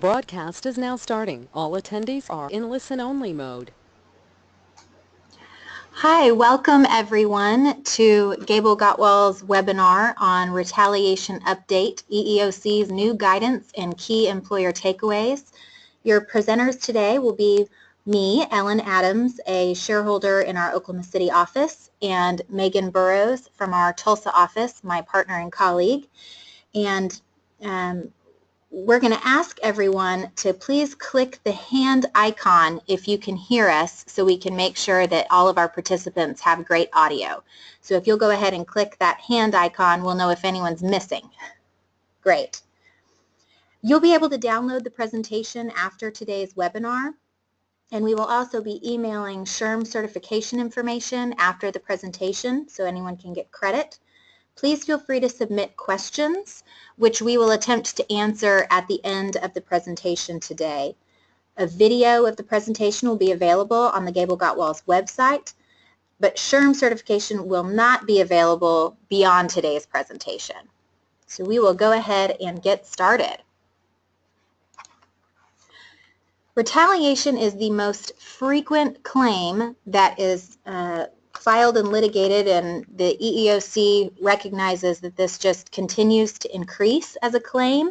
Broadcast is now starting. All attendees are in listen-only mode. Hi, welcome everyone to GableGotwals webinar on Retaliation Update, EEOC's new guidance and key employer takeaways. Your presenters today will be me, Ellen Adams, a shareholder in our Oklahoma City office, and Meagen Burrows from our Tulsa office, my partner and colleague. And we're going to ask everyone to please click the hand icon if you can hear us, so we can make sure that all of our participants have great audio. So if you'll go ahead and click that hand icon, we'll know if anyone's missing. Great. You'll be able to download the presentation after today's webinar, and we will also be emailing SHRM certification information after the presentation so anyone can get credit. Please feel free to submit questions, which we will attempt to answer at the end of the presentation today. A video of the presentation will be available on the GableGotwals website, but SHRM certification will not be available beyond today's presentation. So we will go ahead and get started. Retaliation is the most frequent claim that is filed and litigated, and the EEOC recognizes that this just continues to increase as a claim.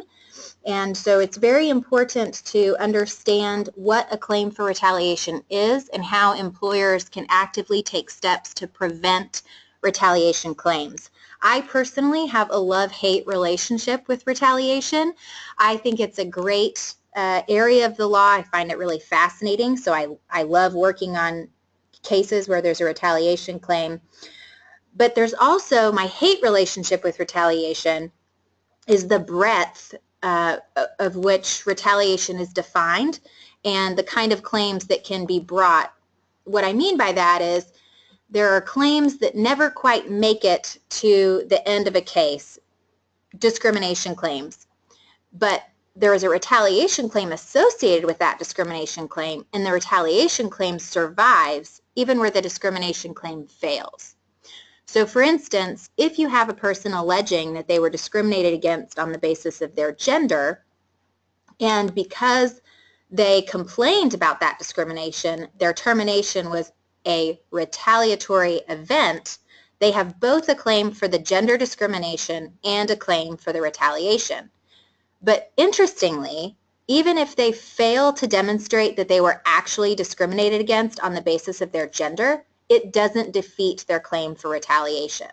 And so it's very important to understand what a claim for retaliation is and how employers can actively take steps to prevent retaliation claims. I personally have a love-hate relationship with retaliation. I think it's a great area of the law. I find it really fascinating, so I love working on cases where there's a retaliation claim. But there's also my hate relationship with retaliation is the breadth of which retaliation is defined and the kind of claims that can be brought. What I mean by that is there are claims that never quite make it to the end of a case, discrimination claims, but there is a retaliation claim associated with that discrimination claim, and the retaliation claim survives even where the discrimination claim fails. So for instance, if you have a person alleging that they were discriminated against on the basis of their gender, and because they complained about that discrimination, their termination was a retaliatory event, they have both a claim for the gender discrimination and a claim for the retaliation. But interestingly, even if they fail to demonstrate that they were actually discriminated against on the basis of their gender, it doesn't defeat their claim for retaliation.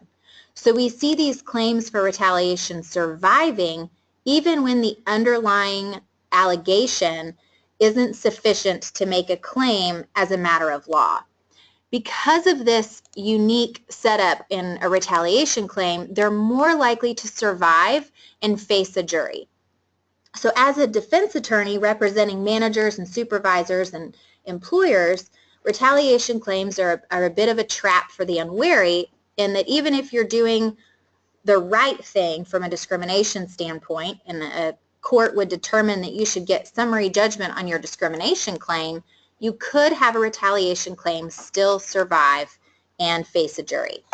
So we see these claims for retaliation surviving even when the underlying allegation isn't sufficient to make a claim as a matter of law. Because of this unique setup in a retaliation claim, they're more likely to survive and face a jury. So as a defense attorney representing managers and supervisors and employers, retaliation claims are a bit of a trap for the unwary, in that even if you're doing the right thing from a discrimination standpoint and a court would determine that you should get summary judgment on your discrimination claim, you could have a retaliation claim still survive and face a jury.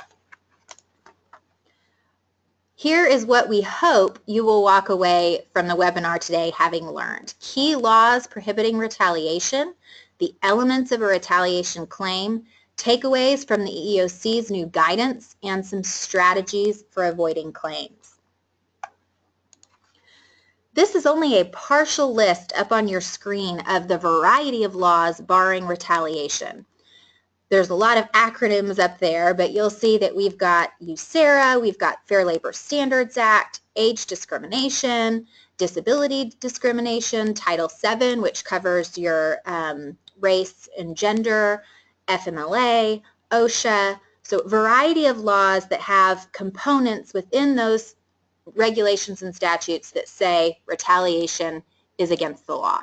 Here is what we hope you will walk away from the webinar today having learned. Key laws prohibiting retaliation, the elements of a retaliation claim, takeaways from the EEOC's new guidance, and some strategies for avoiding claims. This is only a partial list up on your screen of the variety of laws barring retaliation. There's a lot of acronyms up there, but you'll see that we've got USERRA, we've got Fair Labor Standards Act, age discrimination, disability discrimination, Title VII, which covers your race and gender, FMLA, OSHA. So a variety of laws that have components within those regulations and statutes that say retaliation is against the law.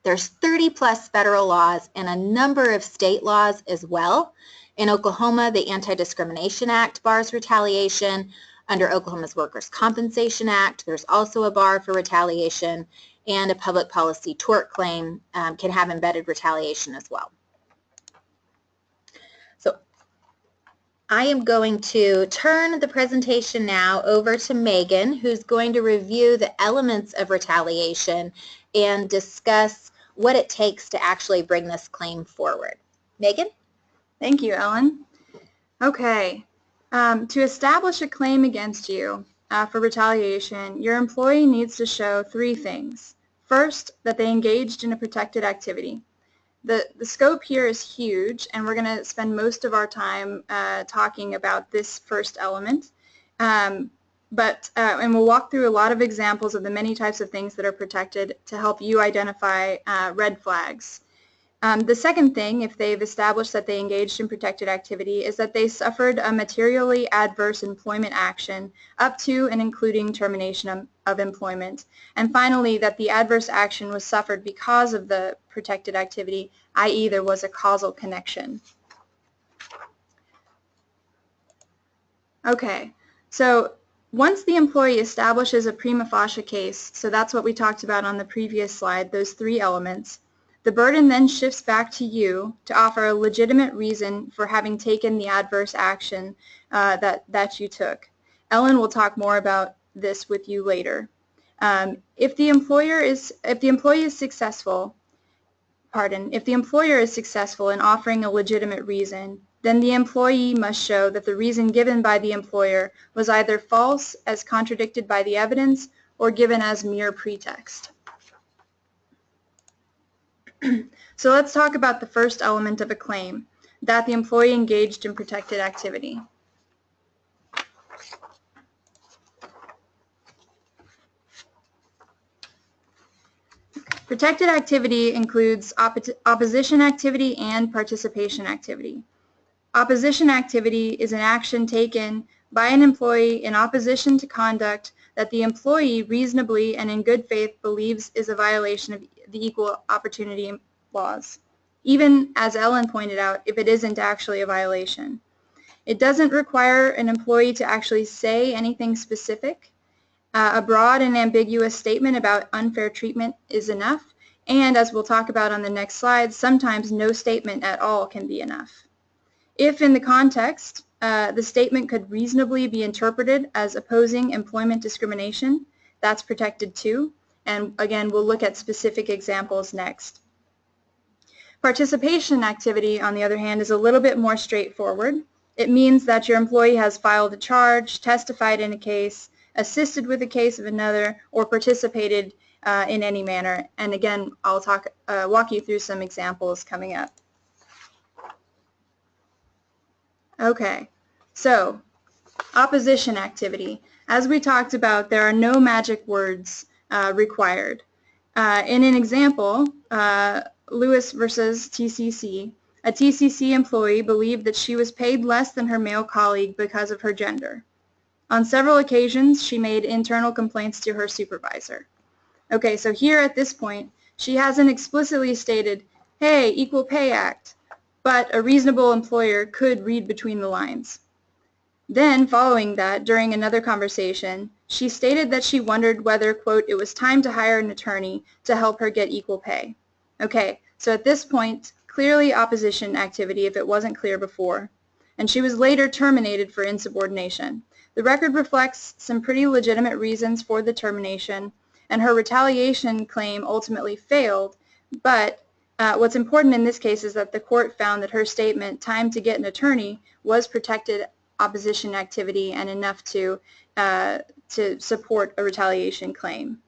There's 30 plus federal laws and a number of state laws as well. In Oklahoma, the Anti-Discrimination Act bars retaliation. Under Oklahoma's Workers' Compensation Act, there's also a bar for retaliation, and a public policy tort claim can have embedded retaliation as well. So I am going to turn the presentation now over to Meagen, who's going to review the elements of retaliation and discuss what it takes to actually bring this claim forward. Meagen? Thank you, Ellen. Okay. To establish a claim against you for retaliation, your employee needs to show 3 things. First, that they engaged in a protected activity. The scope here is huge, and we're going to spend most of our time talking about this first element. And we'll walk through a lot of examples of the many types of things that are protected to help you identify red flags. The second thing, if they've established that they engaged in protected activity, is that they suffered a materially adverse employment action up to and including termination of employment. And finally, that the adverse action was suffered because of the protected activity, i.e. there was a causal connection. Okay, so once the employee establishes a prima facie case, so that's what we talked about on the previous slide, those 3 elements, the burden then shifts back to you to offer a legitimate reason for having taken the adverse action that you took. Ellen will talk more about this with you later. If the employer is successful in offering a legitimate reason, then the employee must show that the reason given by the employer was either false as contradicted by the evidence or given as mere pretext. So let's talk about the first element of a claim, that the employee engaged in protected activity. Protected activity includes opposition activity and participation activity. Opposition activity is an action taken by an employee in opposition to conduct that the employee reasonably and in good faith believes is a violation of the equal opportunity laws, even, as Ellen pointed out, if it isn't actually a violation. It doesn't require an employee to actually say anything specific. A broad and ambiguous statement about unfair treatment is enough, and as we'll talk about on the next slide, sometimes no statement at all can be enough. If in the context, the statement could reasonably be interpreted as opposing employment discrimination, that's protected too, and again, we'll look at specific examples next. Participation activity, on the other hand, is a little bit more straightforward. It means that your employee has filed a charge, testified in a case, assisted with a case of another, or participated in any manner. And again, I'll walk you through some examples coming up. Okay, so opposition activity. As we talked about, there are no magic words required. In an example, Lewis versus TCC, a TCC employee believed that she was paid less than her male colleague because of her gender. On several occasions, she made internal complaints to her supervisor. Okay, so here at this point, she hasn't explicitly stated, hey, Equal Pay Act, but a reasonable employer could read between the lines. Then, following that, during another conversation, she stated that she wondered whether, quote, it was time to hire an attorney to help her get equal pay. Okay, so at this point, clearly opposition activity if it wasn't clear before, and she was later terminated for insubordination. The record reflects some pretty legitimate reasons for the termination, and her retaliation claim ultimately failed, but what's important in this case is that the court found that her statement, time to get an attorney, was protected opposition activity and enough to support a retaliation claim.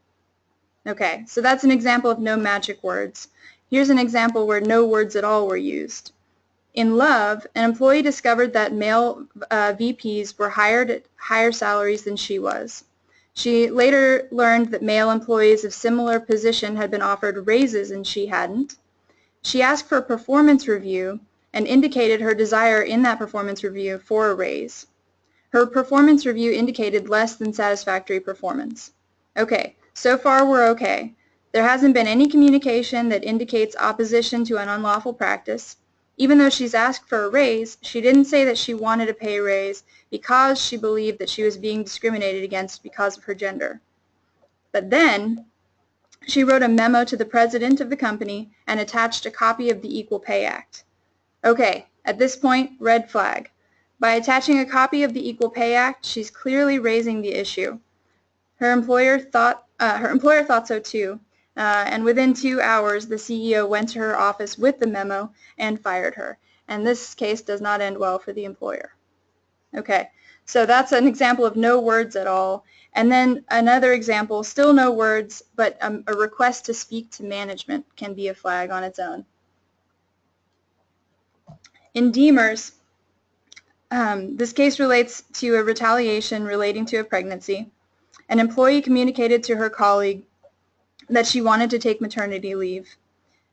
Okay, so that's an example of no magic words. Here's an example where no words at all were used. In Love, an employee discovered that male VPs were hired at higher salaries than she was. She later learned that male employees of similar position had been offered raises and she hadn't. She asked for a performance review and indicated her desire in that performance review for a raise. Her performance review indicated less than satisfactory performance. Okay, so far we're okay. There hasn't been any communication that indicates opposition to an unlawful practice. Even though she's asked for a raise, she didn't say that she wanted a pay raise because she believed that she was being discriminated against because of her gender. But then, she wrote a memo to the president of the company and attached a copy of the Equal Pay Act. Okay, at this point, red flag. By attaching a copy of the Equal Pay Act, she's clearly raising the issue. Her employer thought so too, and within 2 hours the CEO went to her office with the memo and fired her. And this case does not end well for the employer. Okay, so that's an example of no words at all. And then another example, still no words, but a request to speak to management can be a flag on its own. In Deemers, this case relates to a retaliation relating to a pregnancy. An employee communicated to her colleague that she wanted to take maternity leave.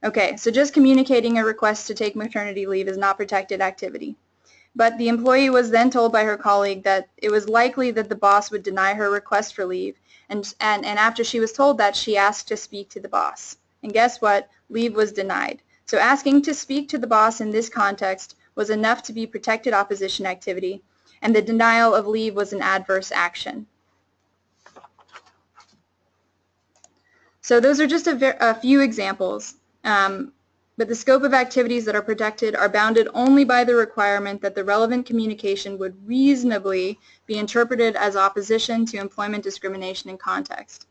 Okay, so just communicating a request to take maternity leave is not protected activity. But the employee was then told by her colleague that it was likely that the boss would deny her request for leave, and after she was told that, she asked to speak to the boss. And guess what? Leave was denied. So asking to speak to the boss in this context was enough to be protected opposition activity, and the denial of leave was an adverse action. So those are just a few examples, but the scope of activities that are protected are bounded only by the requirement that the relevant communication would reasonably be interpreted as opposition to employment discrimination in context.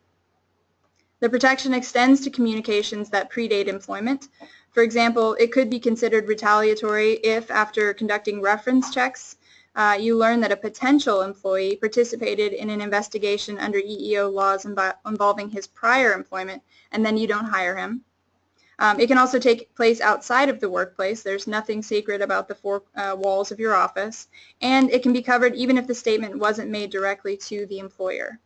The protection extends to communications that predate employment. For example, it could be considered retaliatory if, after conducting reference checks, you learn that a potential employee participated in an investigation under EEO laws involving his prior employment, and then you don't hire him. It can also take place outside of the workplace. There's nothing secret about the four walls of your office, and it can be covered even if the statement wasn't made directly to the employer.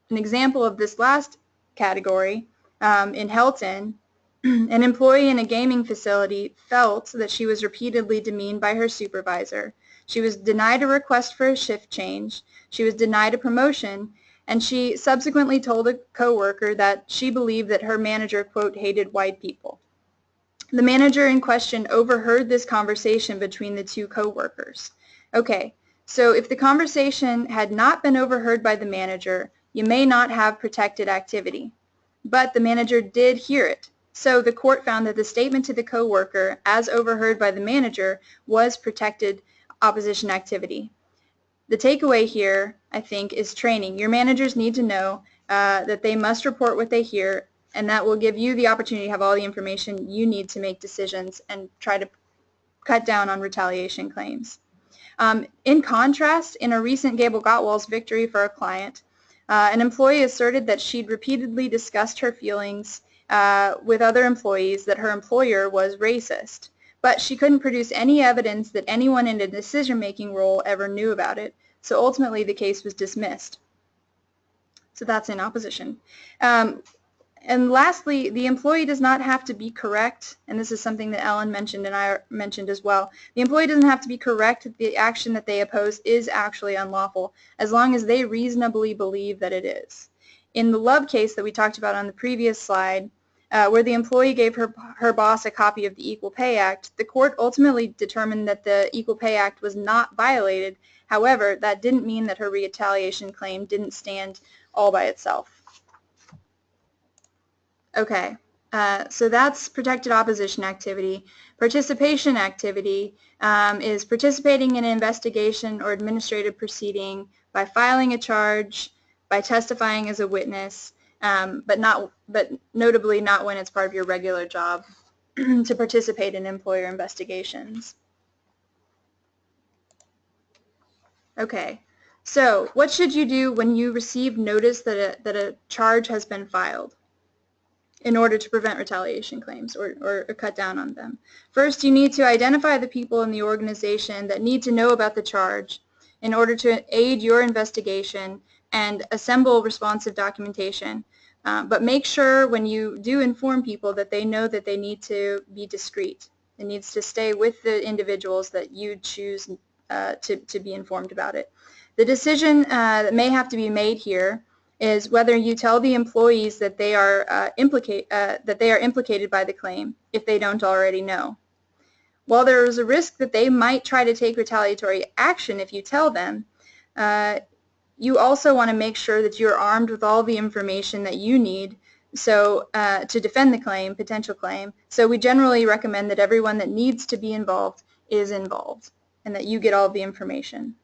An example of this last category, in Helton, an employee in a gaming facility felt that she was repeatedly demeaned by her supervisor. She was denied a request for a shift change, she was denied a promotion, and she subsequently told a coworker that she believed that her manager, quote, hated white people. The manager in question overheard this conversation between the two coworkers. Okay, so if the conversation had not been overheard by the manager, you may not have protected activity. But the manager did hear it. So the court found that the statement to the coworker, as overheard by the manager, was protected opposition activity. The takeaway here, I think, is training. Your managers need to know that they must report what they hear, and that will give you the opportunity to have all the information you need to make decisions and try to cut down on retaliation claims. In contrast, in a recent GableGotwals victory for a client, an employee asserted that she'd repeatedly discussed her feelings with other employees that her employer was racist, but she couldn't produce any evidence that anyone in a decision-making role ever knew about it, so ultimately the case was dismissed. So that's in opposition. And lastly, the employee does not have to be correct, and this is something that Ellen mentioned and I mentioned as well. The employee doesn't have to be correct that the action that they oppose is actually unlawful, as long as they reasonably believe that it is. In the Love case that we talked about on the previous slide, where the employee gave her boss a copy of the Equal Pay Act, the court ultimately determined that the Equal Pay Act was not violated. However, that didn't mean that her retaliation claim didn't stand all by itself. Okay, so that's protected opposition activity. Participation activity is participating in an investigation or administrative proceeding by filing a charge, by testifying as a witness, but notably not when it's part of your regular job to participate in employer investigations. Okay, so what should you do when you receive notice that a charge has been filed in order to prevent retaliation claims or cut down on them? First, you need to identify the people in the organization that need to know about the charge in order to aid your investigation and assemble responsive documentation. But make sure when you do inform people that they know that they need to be discreet. It needs to stay with the individuals that you choose to be informed about it. The decision that may have to be made here is whether you tell the employees that they are implicated by the claim if they don't already know. While there is a risk that they might try to take retaliatory action if you tell them, you also want to make sure that you're armed with all the information that you need so to defend the claim, potential claim. So we generally recommend that everyone that needs to be involved is involved and that you get all the information.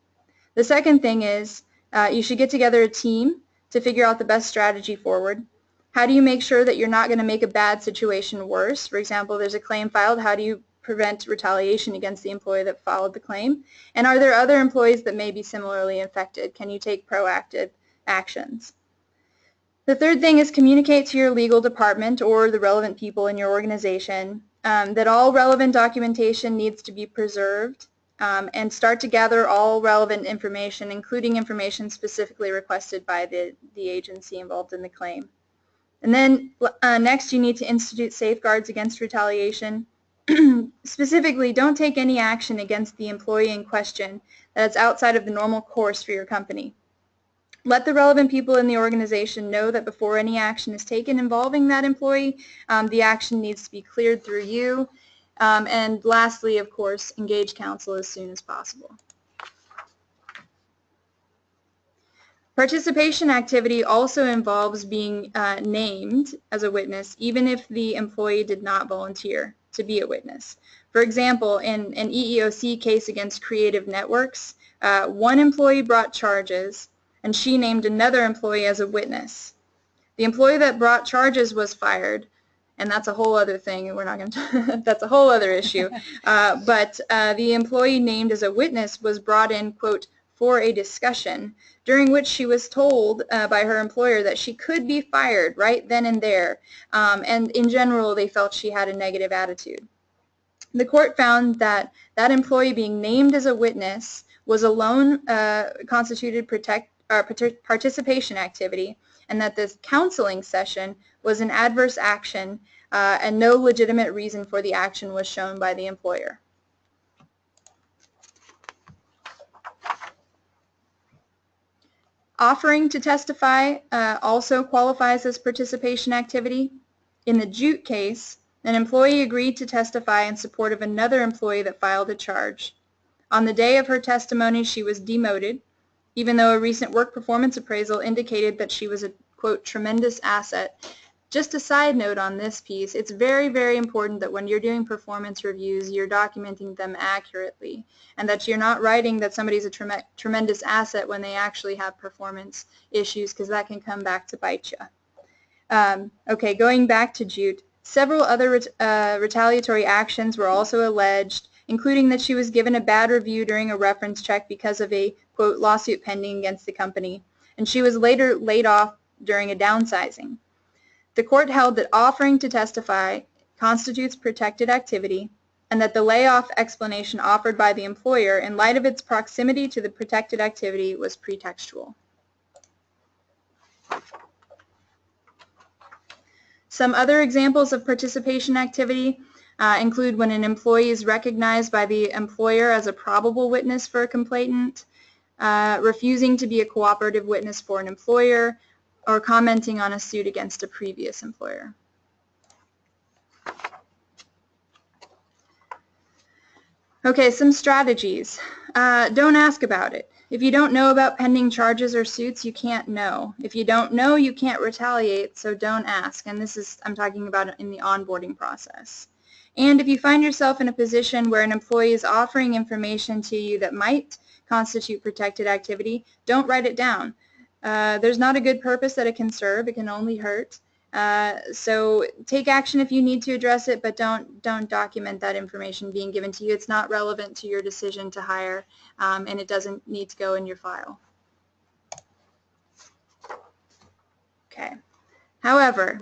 The second thing is you should get together a team to figure out the best strategy forward. How do you make sure that you're not going to make a bad situation worse? For example, there's a claim filed. How do you prevent retaliation against the employee that filed the claim? And are there other employees that may be similarly affected? Can you take proactive actions? The third thing is communicate to your legal department or the relevant people in your organization that all relevant documentation needs to be preserved, and start to gather all relevant information, including information specifically requested by the agency involved in the claim. And then next, you need to institute safeguards against retaliation. Specifically, don't take any action against the employee in question that's outside of the normal course for your company. Let the relevant people in the organization know that before any action is taken involving that employee, the action needs to be cleared through you. And lastly, of course, engage counsel as soon as possible. Participation activity also involves being named as a witness, even if the employee did not volunteer to be a witness. For example, in an EEOC case against Creative Networks, one employee brought charges, and she named another employee as a witness. The employee that brought charges was fired, and that's a whole other thing, and we're not going to, that's a whole other issue. But the employee named as a witness was brought in, quote, for a discussion, during which she was told by her employer that she could be fired right then and there, and in general they felt she had a negative attitude. The court found that that employee being named as a witness was alone constituted participation activity, and that this counseling session was an adverse action and no legitimate reason for the action was shown by the employer. Offering to testify also qualifies as participation activity. In the Jute case, an employee agreed to testify in support of another employee that filed a charge. On the day of her testimony, she was demoted, even though a recent work performance appraisal indicated that she was a, quote, tremendous asset. Just a side note on this piece, it's very, very important that when you're doing performance reviews, you're documenting them accurately, and that you're not writing that somebody's a tremendous asset when they actually have performance issues, because that can come back to bite you. Okay, going back to Jute, several other retaliatory actions were also alleged, including that she was given a bad review during a reference check because of a, quote, lawsuit pending against the company, and she was later laid off during a downsizing. The court held that offering to testify constitutes protected activity, and that the layoff explanation offered by the employer in light of its proximity to the protected activity was pretextual. Some other examples of participation activity include when an employee is recognized by the employer as a probable witness for a complainant, refusing to be a cooperative witness for an employer, or commenting on a suit against a previous employer. Okay, some strategies. Don't ask about it. If you don't know about pending charges or suits, you can't know. If you don't know, you can't retaliate, so don't ask. And this is, I'm talking about in the onboarding process. And if you find yourself in a position where an employee is offering information to you that might constitute protected activity, don't write it down. There's not a good purpose that it can serve. It can only hurt. So take action if you need to address it, but don't document that information being given to you. It's not relevant to your decision to hire, and it doesn't need to go in your file. Okay. However,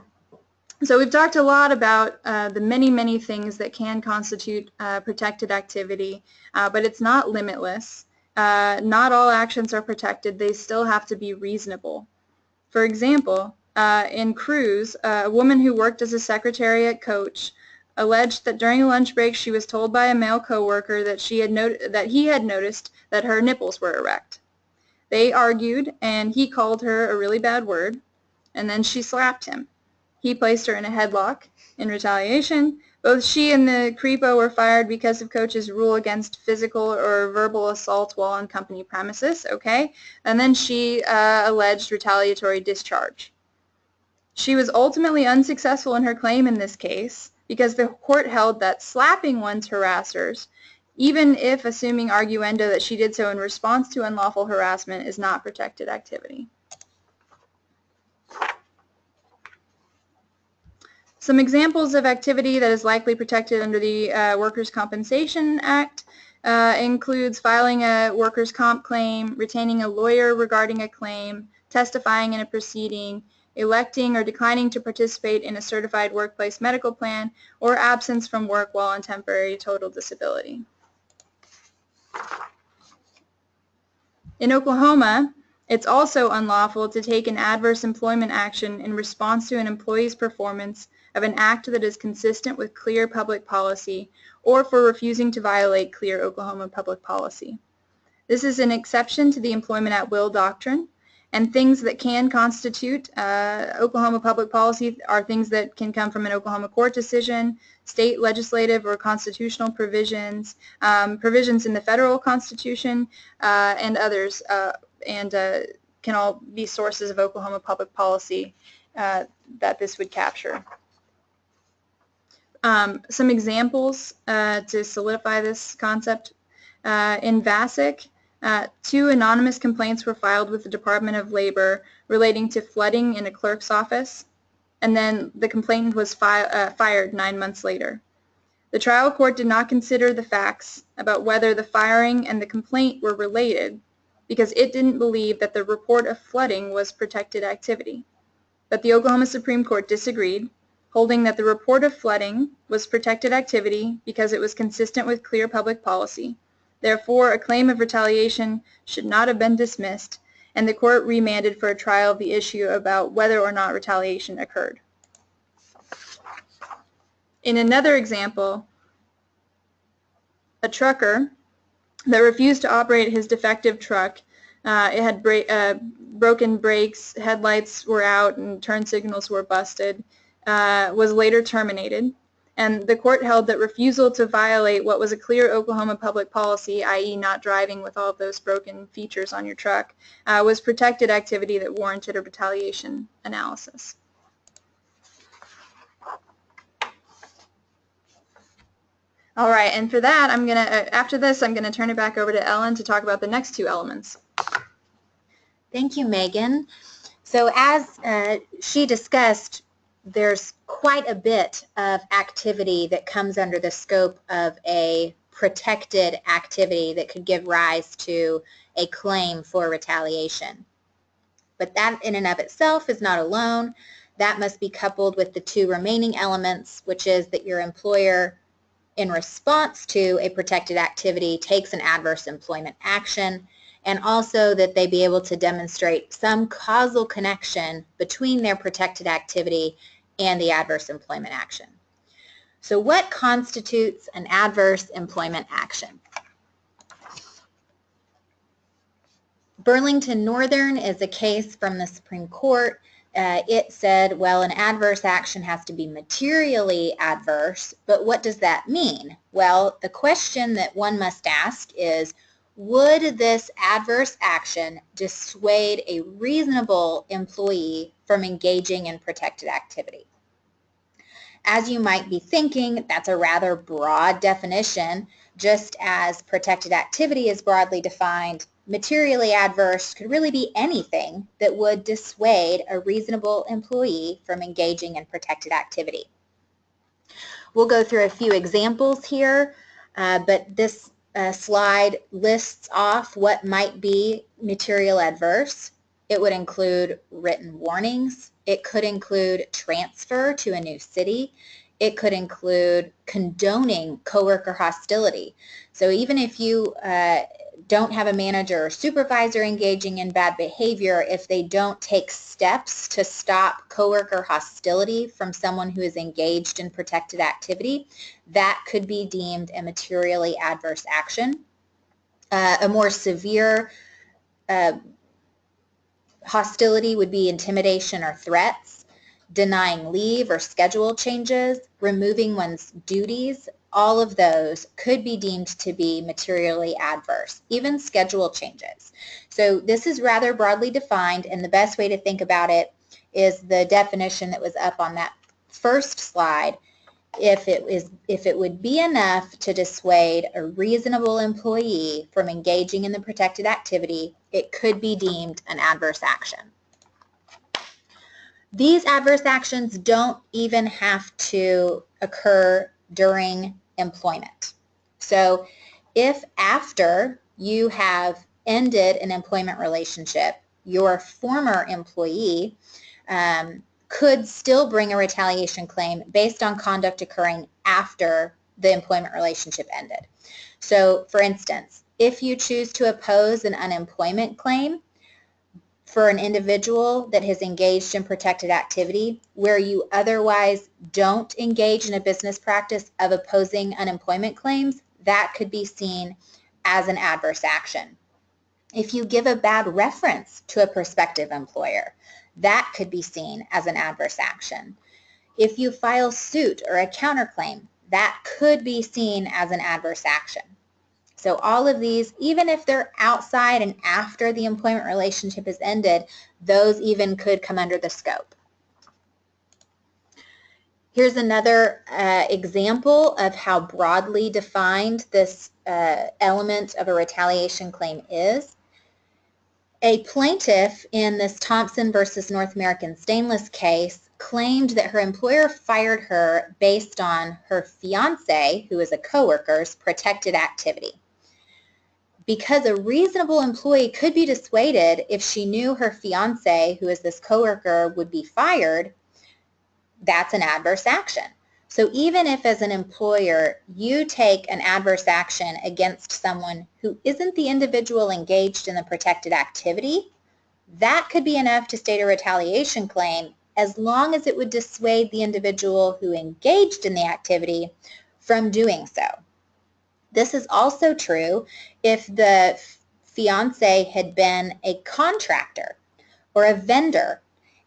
so we've talked a lot about the many, many things that can constitute protected activity, but it's not limitless. Not all actions are protected. They still have to be reasonable. For example, in Cruz, a woman who worked as a secretary at Coach alleged that during a lunch break she was told by a male coworker that he had noticed that her nipples were erect. They argued, and he called her a really bad word, and then she slapped him. He placed her in a headlock. In retaliation, both she and the creepo were fired because of Coach's rule against physical or verbal assault while on company premises, okay? And then she alleged retaliatory discharge. She was ultimately unsuccessful in her claim in this case because the court held that slapping one's harassers, even if assuming arguendo that she did so in response to unlawful harassment, is not protected activity. Some examples of activity that is likely protected under the Workers' Compensation Act includes filing a workers' comp claim, retaining a lawyer regarding a claim, testifying in a proceeding, electing or declining to participate in a certified workplace medical plan, or absence from work while on temporary total disability. In Oklahoma, it's also unlawful to take an adverse employment action in response to an employee's performance of an act that is consistent with clear public policy or for refusing to violate clear Oklahoma public policy. This is an exception to the employment at will doctrine, and things that can constitute Oklahoma public policy are things that can come from an Oklahoma court decision, state legislative or constitutional provisions, provisions in the federal constitution, and others, and can all be sources of Oklahoma public policy that this would capture. Some examples to solidify this concept. In Vassic, 2 anonymous complaints were filed with the Department of Labor relating to flooding in a clerk's office, and then the complainant was fired 9 months later. The trial court did not consider the facts about whether the firing and the complaint were related because it didn't believe that the report of flooding was protected activity. But the Oklahoma Supreme Court disagreed, holding that the report of flooding was protected activity because it was consistent with clear public policy. Therefore, a claim of retaliation should not have been dismissed, and the court remanded for a trial of the issue about whether or not retaliation occurred. In another example, a trucker that refused to operate his defective truck, it had broken brakes, headlights were out, and turn signals were busted, was later terminated. And the court held that refusal to violate what was a clear Oklahoma public policy, i.e. not driving with all of those broken features on your truck, was protected activity that warranted a retaliation analysis. All right, and for that, after this, I'm gonna turn it back over to Ellen to talk about the next 2 elements. Thank you, Megan. So as she discussed, there's quite a bit of activity that comes under the scope of a protected activity that could give rise to a claim for retaliation. But that in and of itself is not alone. That must be coupled with the 2 remaining elements, which is that your employer, in response to a protected activity, takes an adverse employment action, and also that they be able to demonstrate some causal connection between their protected activity and the adverse employment action. So what constitutes an adverse employment action? Burlington Northern is a case from the Supreme Court. It said, well, an adverse action has to be materially adverse, but what does that mean? Well, the question that one must ask is, would this adverse action dissuade a reasonable employee from engaging in protected activity? As you might be thinking, that's a rather broad definition. Just as protected activity is broadly defined, materially adverse could really be anything that would dissuade a reasonable employee from engaging in protected activity. We'll go through a few examples here, but this slide lists off what might be material adverse. It would include written warnings. It could include transfer to a new city. It could include condoning coworker hostility. So even if you don't have a manager or supervisor engaging in bad behavior, if they don't take steps to stop coworker hostility from someone who is engaged in protected activity, that could be deemed a materially adverse action. A more severe hostility would be intimidation or threats, denying leave or schedule changes, removing one's duties. All of those could be deemed to be materially adverse, even schedule changes. So this is rather broadly defined, and the best way to think about it is the definition that was up on that first slide. If it would be enough to dissuade a reasonable employee from engaging in the protected activity, it could be deemed an adverse action. These adverse actions don't even have to occur during employment. So if after you have ended an employment relationship, your former employee could still bring a retaliation claim based on conduct occurring after the employment relationship ended. So, for instance, if you choose to oppose an unemployment claim for an individual that has engaged in protected activity where you otherwise don't engage in a business practice of opposing unemployment claims, that could be seen as an adverse action. If you give a bad reference to a prospective employer, that could be seen as an adverse action. If you file suit or a counterclaim, that could be seen as an adverse action. So all of these, even if they're outside and after the employment relationship has ended, those even could come under the scope. Here's another example of how broadly defined this element of a retaliation claim is. A plaintiff in this Thompson versus North American Stainless case claimed that her employer fired her based on her fiance, who is a coworker's, protected activity. Because a reasonable employee could be dissuaded if she knew her fiance, who is this coworker, would be fired, that's an adverse action. So even if as an employer you take an adverse action against someone who isn't the individual engaged in the protected activity, that could be enough to state a retaliation claim as long as it would dissuade the individual who engaged in the activity from doing so. This is also true if the fiance had been a contractor or a vendor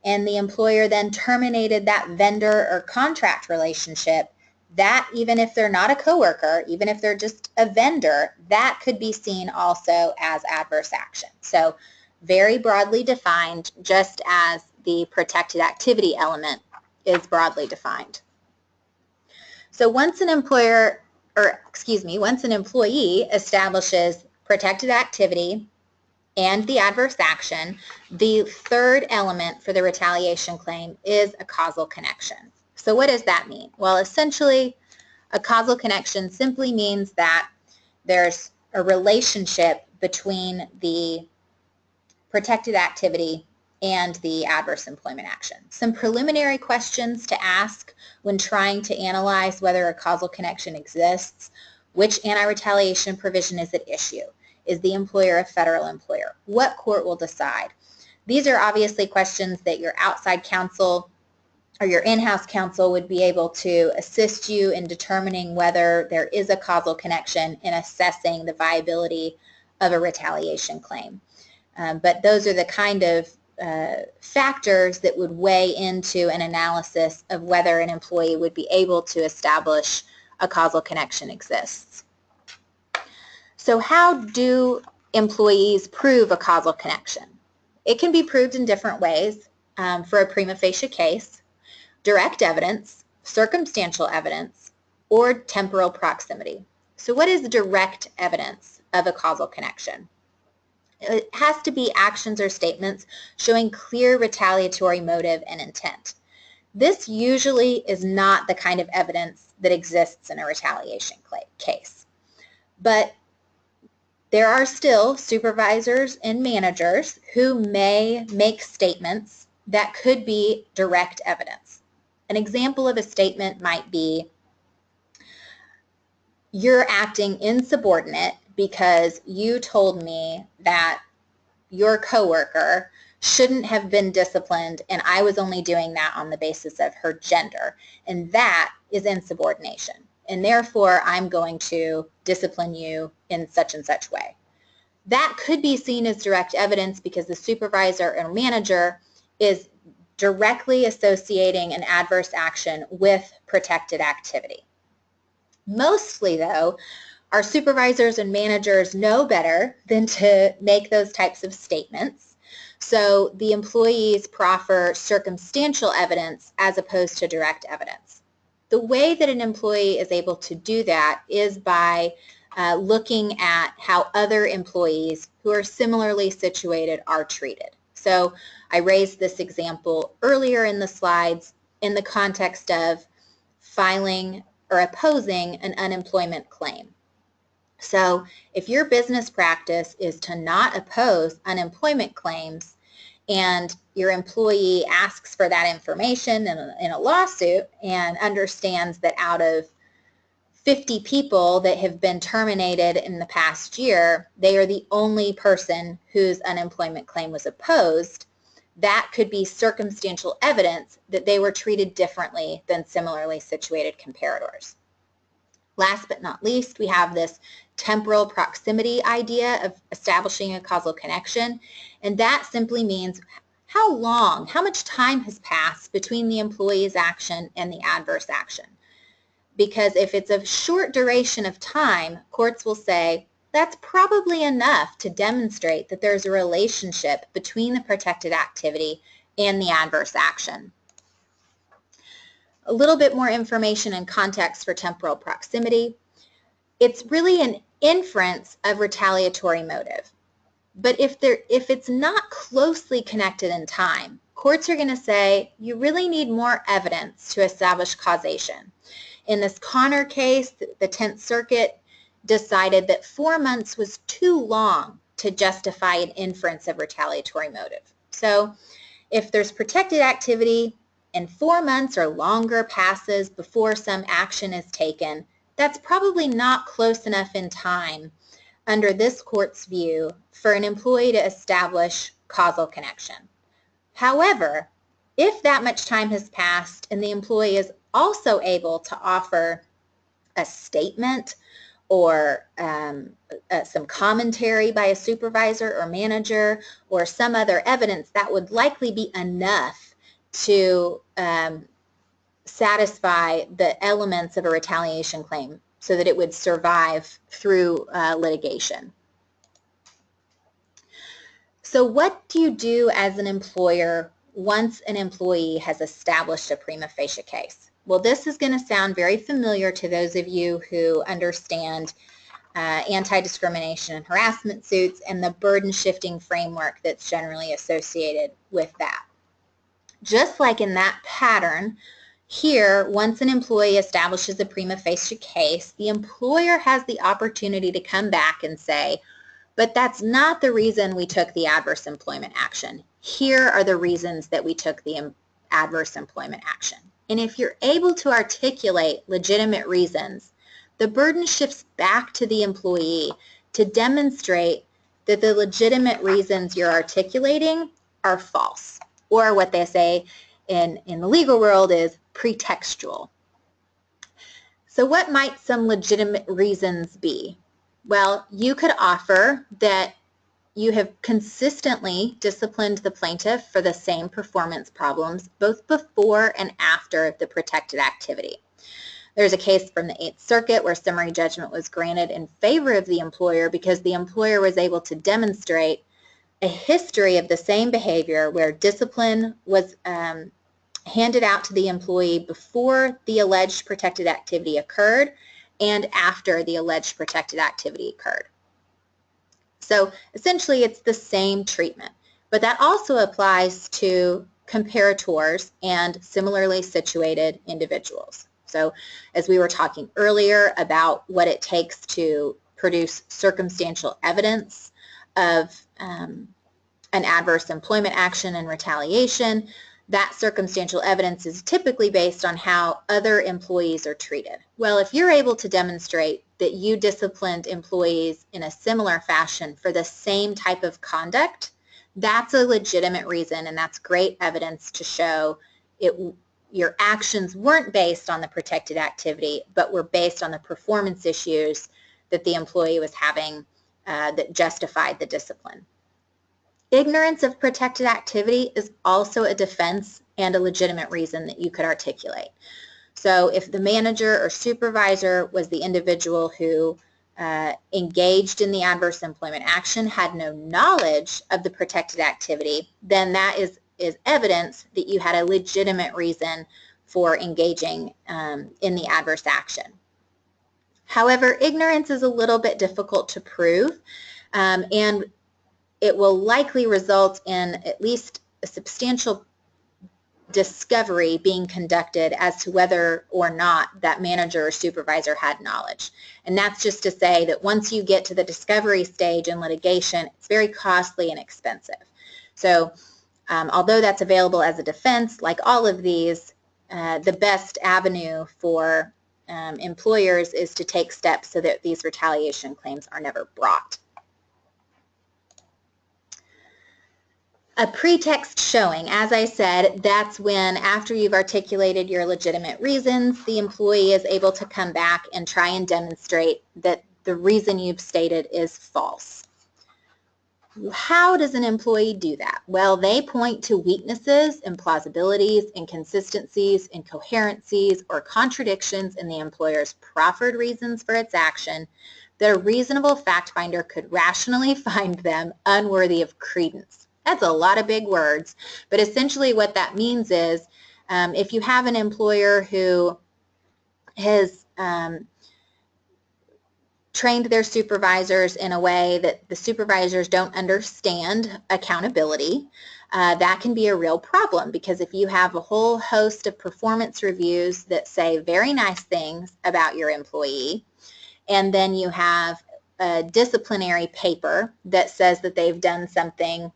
and the employer then terminated that vendor or contract relationship, that even if they're not a coworker, even if they're just a vendor, that could be seen also as adverse action. So very broadly defined, just as the protected activity element is broadly defined. So once an employee establishes protected activity and the adverse action, the third element for the retaliation claim is a causal connection. So what does that mean? Well, essentially, a causal connection simply means that there's a relationship between the protected activity and the adverse employment action. Some preliminary questions to ask when trying to analyze whether a causal connection exists. Which anti-retaliation provision is at issue? Is the employer a federal employer? What court will decide? These are obviously questions that your outside counsel or your in-house counsel would be able to assist you in determining whether there is a causal connection in assessing the viability of a retaliation claim. But those are the kind of factors that would weigh into an analysis of whether an employee would be able to establish a causal connection exists. So how do employees prove a causal connection? It can be proved in different ways for a prima facie case: direct evidence, circumstantial evidence, or temporal proximity. So what is direct evidence of a causal connection? It has to be actions or statements showing clear retaliatory motive and intent. This usually is not the kind of evidence that exists in a retaliation case. But there are still supervisors and managers who may make statements that could be direct evidence. An example of a statement might be, "You're acting insubordinate because you told me that your coworker shouldn't have been disciplined, and I was only doing that on the basis of her gender, and that is insubordination, and therefore I'm going to discipline you in such and such way." That could be seen as direct evidence because the supervisor or manager is directly associating an adverse action with protected activity. Mostly, though, our supervisors and managers know better than to make those types of statements. So the employees proffer circumstantial evidence as opposed to direct evidence. The way that an employee is able to do that is by looking at how other employees who are similarly situated are treated. So I raised this example earlier in the slides in the context of filing or opposing an unemployment claim. So if your business practice is to not oppose unemployment claims and your employee asks for that information in a lawsuit and understands that out of 50 people that have been terminated in the past year, they are the only person whose unemployment claim was opposed, that could be circumstantial evidence that they were treated differently than similarly situated comparators. Last but not least, we have this temporal proximity idea of establishing a causal connection, and that simply means how much time has passed between the employee's action and the adverse action. Because if it's a short duration of time, courts will say that's probably enough to demonstrate that there's a relationship between the protected activity and the adverse action. A little bit more information and context for temporal proximity. It's really an inference of retaliatory motive. But if it's not closely connected in time, courts are going to say you really need more evidence to establish causation. In this Connor case, the 10th Circuit decided that 4 months was too long to justify an inference of retaliatory motive. So if there's protected activity and 4 months or longer passes before some action is taken, that's probably not close enough in time under this court's view for an employee to establish causal connection. However, if that much time has passed and the employee is also able to offer a statement or some commentary by a supervisor or manager or some other evidence, that would likely be enough to satisfy the elements of a retaliation claim so that it would survive through litigation. So what do you do as an employer once an employee has established a prima facie case? Well, this is going to sound very familiar to those of you who understand anti-discrimination and harassment suits and the burden-shifting framework that's generally associated with that. Just like in that pattern, here, once an employee establishes a prima facie case, the employer has the opportunity to come back and say, but that's not the reason we took the adverse employment action. Here are the reasons that we took the adverse employment action. And if you're able to articulate legitimate reasons, the burden shifts back to the employee to demonstrate that the legitimate reasons you're articulating are false, or what they say in the legal world is pretextual. So what might some legitimate reasons be? Well, you could offer that you have consistently disciplined the plaintiff for the same performance problems both before and after the protected activity. There's a case from the 8th Circuit where summary judgment was granted in favor of the employer because the employer was able to demonstrate a history of the same behavior where discipline was handed out to the employee before the alleged protected activity occurred and after the alleged protected activity occurred. So essentially it's the same treatment, but that also applies to comparators and similarly situated individuals. So as we were talking earlier about what it takes to produce circumstantial evidence of an adverse employment action and retaliation, that circumstantial evidence is typically based on how other employees are treated. Well, if you're able to demonstrate that you disciplined employees in a similar fashion for the same type of conduct, that's a legitimate reason, and that's great evidence to show your actions weren't based on the protected activity, but were based on the performance issues that the employee was having that justified the discipline. Ignorance of protected activity is also a defense and a legitimate reason that you could articulate. So if the manager or supervisor was the individual who engaged in the adverse employment action, had no knowledge of the protected activity, then that is evidence that you had a legitimate reason for engaging in the adverse action. However, ignorance is a little bit difficult to prove, and it will likely result in at least a substantial discovery being conducted as to whether or not that manager or supervisor had knowledge. And that's just to say that once you get to the discovery stage in litigation, it's very costly and expensive. So although that's available as a defense, like all of these, the best avenue for employers is to take steps so that these retaliation claims are never brought. A pretext showing, as I said, that's when after you've articulated your legitimate reasons, the employee is able to come back and try and demonstrate that the reason you've stated is false. How does an employee do that? Well, they point to weaknesses, implausibilities, inconsistencies, incoherencies, or contradictions in the employer's proffered reasons for its action that a reasonable fact finder could rationally find them unworthy of credence. That's a lot of big words, but essentially what that means is if you have an employer who has trained their supervisors in a way that the supervisors don't understand accountability, that can be a real problem, because if you have a whole host of performance reviews that say very nice things about your employee, and then you have a disciplinary paper that says that they've done something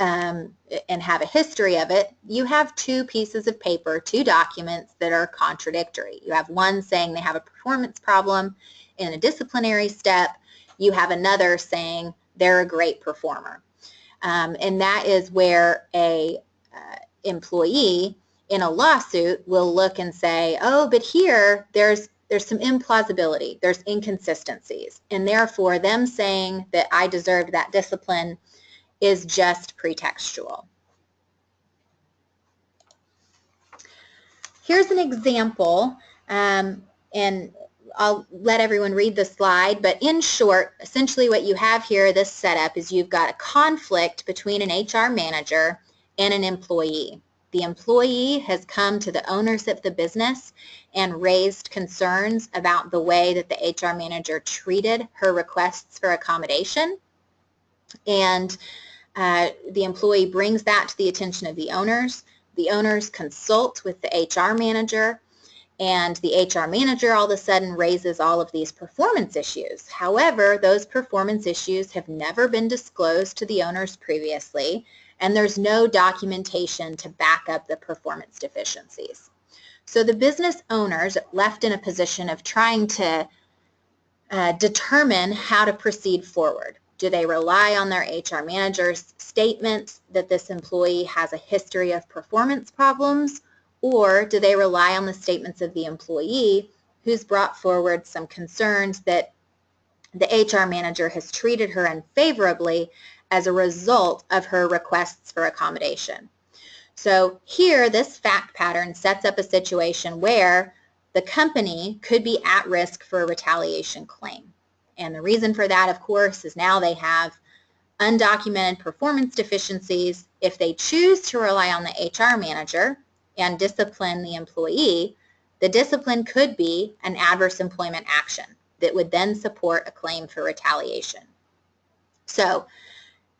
and have a history of it, you have two pieces of paper, two documents that are contradictory. You have one saying they have a performance problem in a disciplinary step. You have another saying they're a great performer. And that is where a employee in a lawsuit will look and say, oh, but here there's some implausibility, there's inconsistencies, and therefore them saying that I deserved that discipline is just pretextual. Here's an example, and I'll let everyone read the slide, but in short, essentially what you have here, this setup, is you've got a conflict between an HR manager and an employee. The employee has come to the owners of the business and raised concerns about the way that the HR manager treated her requests for accommodation, and the employee brings that to the attention of the owners. The owners consult with the HR manager, and the HR manager all of a sudden raises all of these performance issues. However, those performance issues have never been disclosed to the owners previously, and there's no documentation to back up the performance deficiencies. So the business owners are left in a position of trying to determine how to proceed forward. Do they rely on their HR manager's statement that this employee has a history of performance problems, or do they rely on the statements of the employee who's brought forward some concerns that the HR manager has treated her unfavorably as a result of her requests for accommodation? So here, this fact pattern sets up a situation where the company could be at risk for a retaliation claim. And the reason for that, of course, is now they have undocumented performance deficiencies. If they choose to rely on the HR manager and discipline the employee, the discipline could be an adverse employment action that would then support a claim for retaliation. So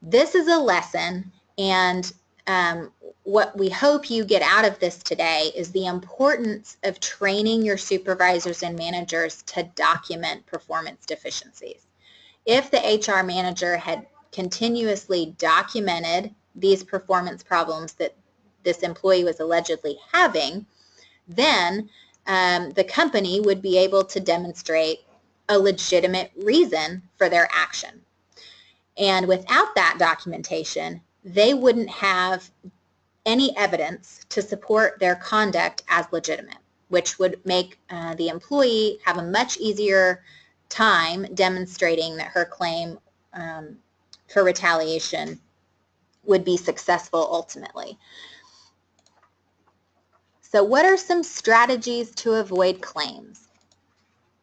this is a lesson, and what we hope you get out of this today is the importance of training your supervisors and managers to document performance deficiencies. If the HR manager had continuously documented these performance problems that this employee was allegedly having, then the company would be able to demonstrate a legitimate reason for their action. And without that documentation, they wouldn't have any evidence to support their conduct as legitimate, which would make the employee have a much easier time demonstrating that her claim for retaliation would be successful ultimately. So what are some strategies to avoid claims?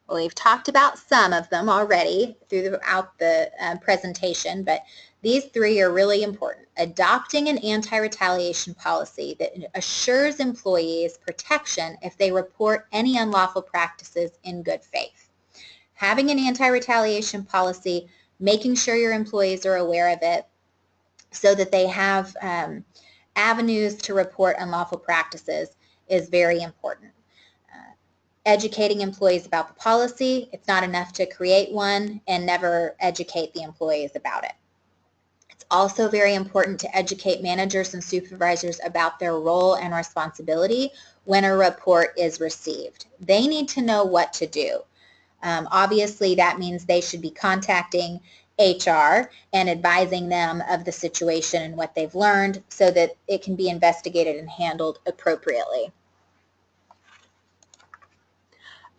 Well, we've talked about some of them already throughout the presentation, but these three are really important. Adopting an anti-retaliation policy that assures employees protection if they report any unlawful practices in good faith. Having an anti-retaliation policy making sure your employees are aware of it so that they have avenues to report unlawful practices is very important. Educating employees about the policy. It's not enough to create one and never educate the employees about it. It's also very important to educate managers and supervisors about their role and responsibility when a report is received. They need to know what to do. Obviously, that means they should be contacting HR and advising them of the situation and what they've learned so that it can be investigated and handled appropriately.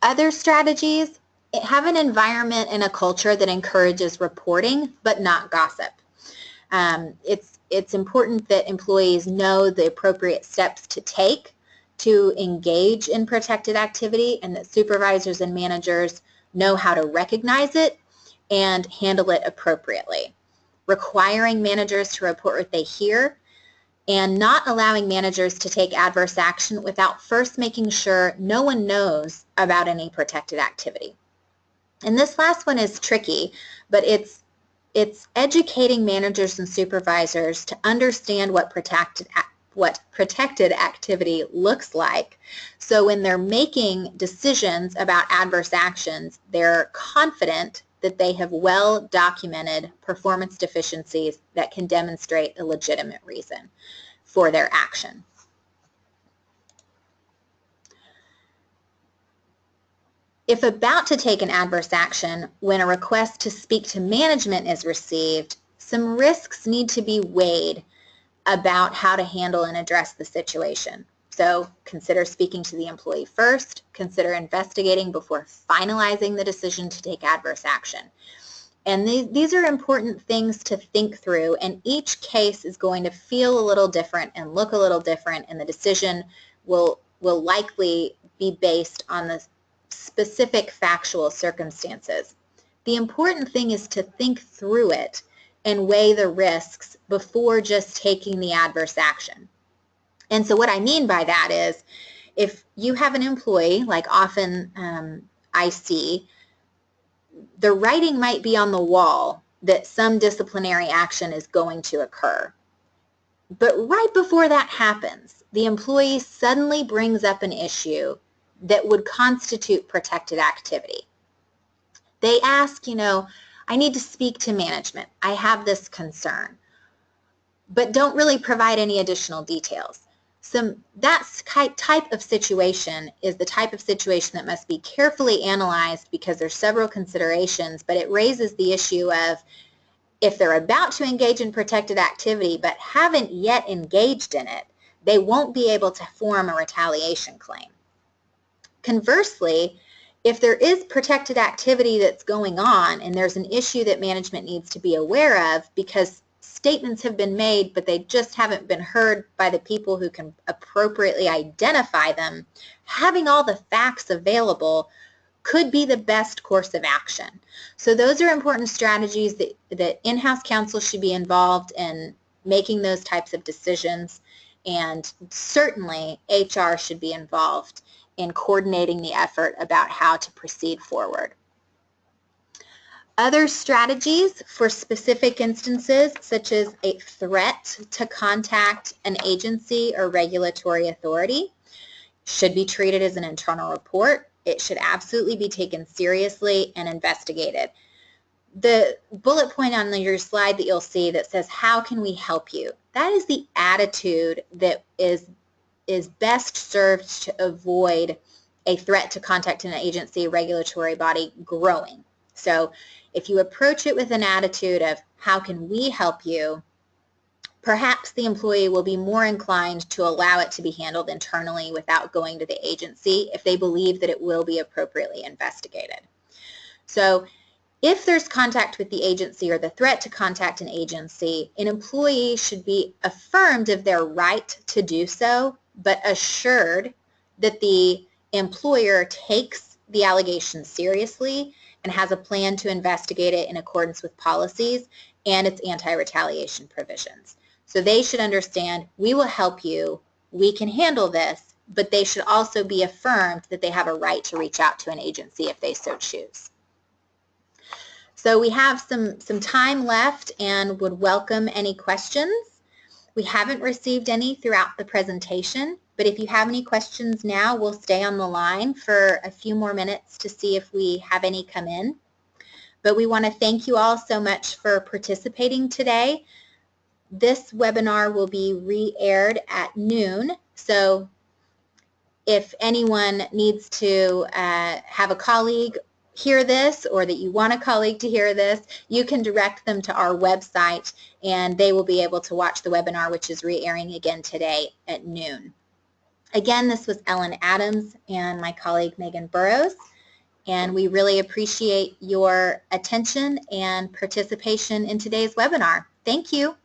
Other strategies, have an environment and a culture that encourages reporting but not gossip. It's important that employees know the appropriate steps to take to engage in protected activity, and that supervisors and managers know how to recognize it and handle it appropriately. Requiring managers to report what they hear and not allowing managers to take adverse action without first making sure no one knows about any protected activity. And this last one is tricky, but it's educating managers and supervisors to understand what protected activity looks like. So when they're making decisions about adverse actions, they're confident that they have well-documented performance deficiencies that can demonstrate a legitimate reason for their action. If about to take an adverse action, when a request to speak to management is received, some risks need to be weighed about how to handle and address the situation. So consider speaking to the employee first, consider investigating before finalizing the decision to take adverse action. And these are important things to think through, and each case is going to feel a little different and look a little different, and the decision will likely be based on the specific factual circumstances. The important thing is to think through it and weigh the risks before just taking the adverse action. And so what I mean by that is, if you have an employee, like often I see, the writing might be on the wall that some disciplinary action is going to occur. But right before that happens, the employee suddenly brings up an issue that would constitute protected activity. They ask, I need to speak to management. I have this concern, but don't really provide any additional details. So that type of situation is the type of situation that must be carefully analyzed, because there's several considerations, but it raises the issue of, if they're about to engage in protected activity but haven't yet engaged in it, they won't be able to form a retaliation claim. Conversely, if there is protected activity that's going on and there's an issue that management needs to be aware of because statements have been made but they just haven't been heard by the people who can appropriately identify them, having all the facts available could be the best course of action. So those are important strategies that in-house counsel should be involved in making those types of decisions, and certainly HR should be involved in coordinating the effort about how to proceed forward. Other strategies for specific instances, such as a threat to contact an agency or regulatory authority, should be treated as an internal report. It should absolutely be taken seriously and investigated. The bullet point on your slide that you'll see that says, how can we help you? That is the attitude that is best served to avoid a threat to contact an agency, regulatory body growing. So if you approach it with an attitude of, how can we help you, perhaps the employee will be more inclined to allow it to be handled internally without going to the agency if they believe that it will be appropriately investigated. So if there's contact with the agency or the threat to contact an agency, an employee should be affirmed of their right to do so, but assured that the employer takes the allegation seriously and has a plan to investigate it in accordance with policies and its anti-retaliation provisions. So they should understand, we will help you, we can handle this, but they should also be affirmed that they have a right to reach out to an agency if they so choose. So we have some time left and would welcome any questions. We haven't received any throughout the presentation, but if you have any questions now, we'll stay on the line for a few more minutes to see if we have any come in. But we want to thank you all so much for participating today. This webinar will be re-aired at noon, so if anyone needs to have a colleague hear this, or that you want a colleague to hear this, you can direct them to our website and they will be able to watch the webinar, which is re-airing again today at noon. Again, this was Ellen Adams and my colleague Meagen Burrows, and we really appreciate your attention and participation in today's webinar. Thank you.